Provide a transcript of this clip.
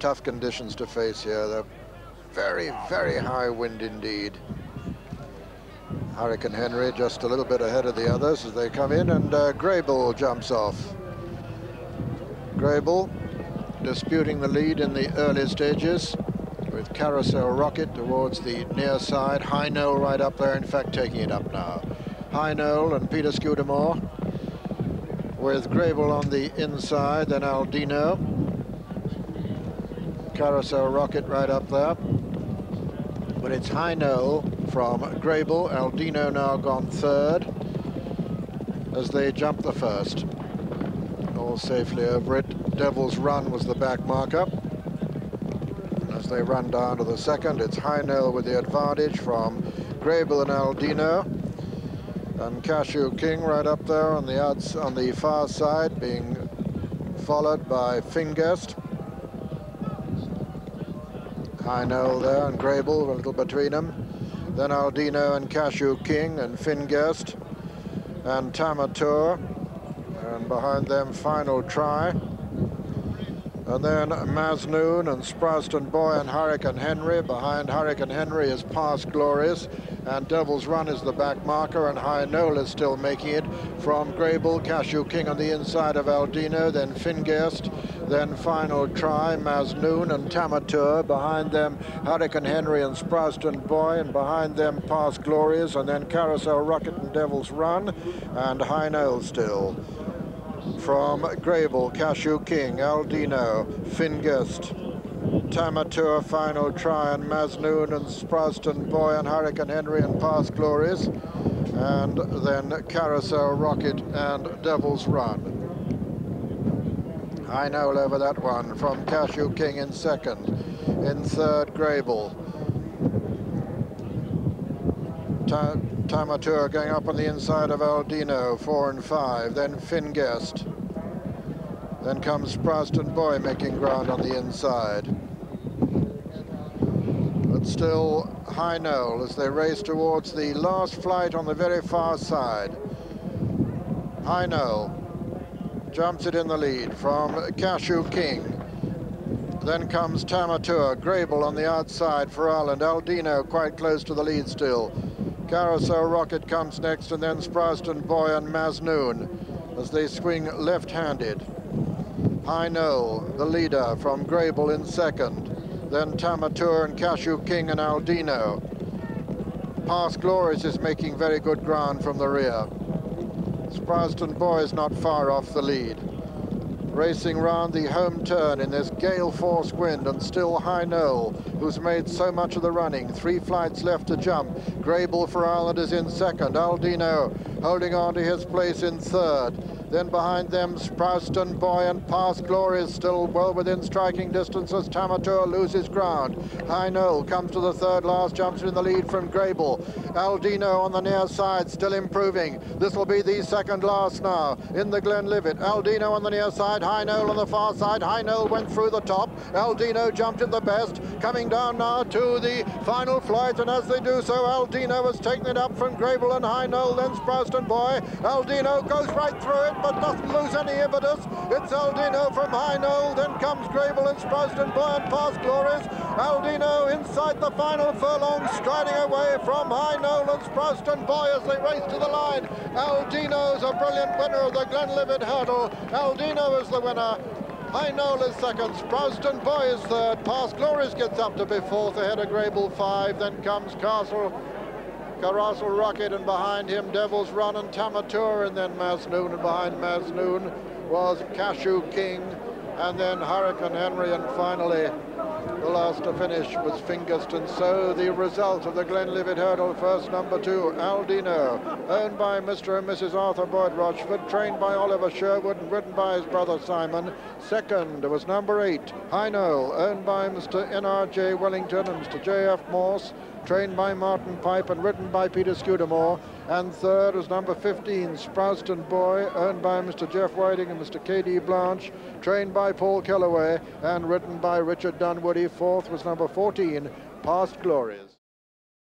tough conditions to face here. They're very, very high wind indeed. Hurricane Henry just a little bit ahead of the others as they come in, and Grable jumps off. Grable disputing the lead in the early stages, with Carousel Rocket towards the near side. High Noel right up there, in fact taking it up now. High Noel and Peter Scudamore, with Grable on the inside, then Aldino. Carousel Rocket right up there. But it's High Noel from Grable. Aldino now gone third as they jump the first. All safely over it. Devil's Run was the back marker. And as they run down to the second, it's High Noel with the advantage from Grable and Aldino. And Cashew King right up there on the far side, being followed by Fingest. High Noel there and Grable a little between them. Then Aldino and Cashew King and Fingest and Tamateur. And behind them, Final Try. And then Masnoon and Sprowston Boy and Hurricane Henry. Behind Hurricane Henry is Past Glories, and Devil's Run is the back marker, and High Noel is still making it from Grable. Cashew King on the inside of Aldino, then Fingest, then Final Try, Masnoon and Tamateur. Behind them, Hurricane Henry and Sprowston Boy, and behind them, Past Glories, and then Carousel Rocket and Devil's Run, and High Noel still. From Grable, Cashew King, Aldino, Fingest, Tamateur, Final Try, and Masnoon and Sprowston Boy and Hurricane Henry and Past Glories, and then Carousel Rocket and Devil's Run. High Noel over that one from Cashew King in second. In third, Grable. Tamateur going up on the inside of Aldino, 4 and 5. Then Fingest. Then comes Sprowston Boy making ground on the inside. But still High Noel as they race towards the last flight on the very far side. High Noel jumps it in the lead from Cashew King. Then comes Tamateur, Grable on the outside for Ireland. Aldino quite close to the lead still. Carousel Rocket comes next, and then Sprowston Boy and Masnoon as they swing left-handed. High Noel, the leader, from Grable in second. Then Tamateur and Cashew King and Aldino. Past Glories is making very good ground from the rear. Sprowston Boy is not far off the lead. Racing round the home turn in this gale force wind, and still High Noel, who's made so much of the running. 3 flights left to jump. Grable for Ireland is in second. Aldino holding on to his place in third. Then behind them, Sprowston Boy and Past Glories still well within striking distance as Tamateur loses ground. High Noel comes to the third last, jumps in the lead from Grable. Aldino on the near side, still improving. This will be the second last now in the Glenlivet. Aldino on the near side, High Noel on the far side. High Noel went through the top. Aldino jumped at the best, coming down now to the final flight, and as they do so, Aldino has taken it up from Grable and High Noel, then Sprowston Boy. Aldino goes right through it, but doesn't lose any impetus. It's Aldino from High Noel, then comes Grable and Sprowston Boy and Past Glories. Aldino inside the final furlong, striding away from High Noel and Sprowston Boy as they race to the line. Aldino's a brilliant winner of the Glenlivet Hurdle. Aldino is the winner. High Noel is second, Sprowston Boy is third, Past Glories gets up to be fourth, ahead of Grable 5, then comes Carousel Rocket, and behind him Devil's Run and Tamateur, and then Masnoon, and behind Masnoon was Cashew King, and then Hurricane Henry, and finally the last to finish was Fingest. And so the result of the Glenlivet Hurdle, first number 2, Aldino, owned by Mr. and Mrs. Arthur Boyd Rochford, trained by Oliver Sherwood and ridden by his brother Simon. Second was number 8, High Noel, owned by Mr. N.R.J. Wellington and Mr. J.F. Morse, trained by Martin Pipe and ridden by Peter Scudamore. And third was number 15, Sprowston Boy, owned by Mr. Jeff Whiting and Mr. K.D. Blanche, trained by Paul Kellaway and ridden by Richard Dunwoody. Fourth was number 14, Past Glories.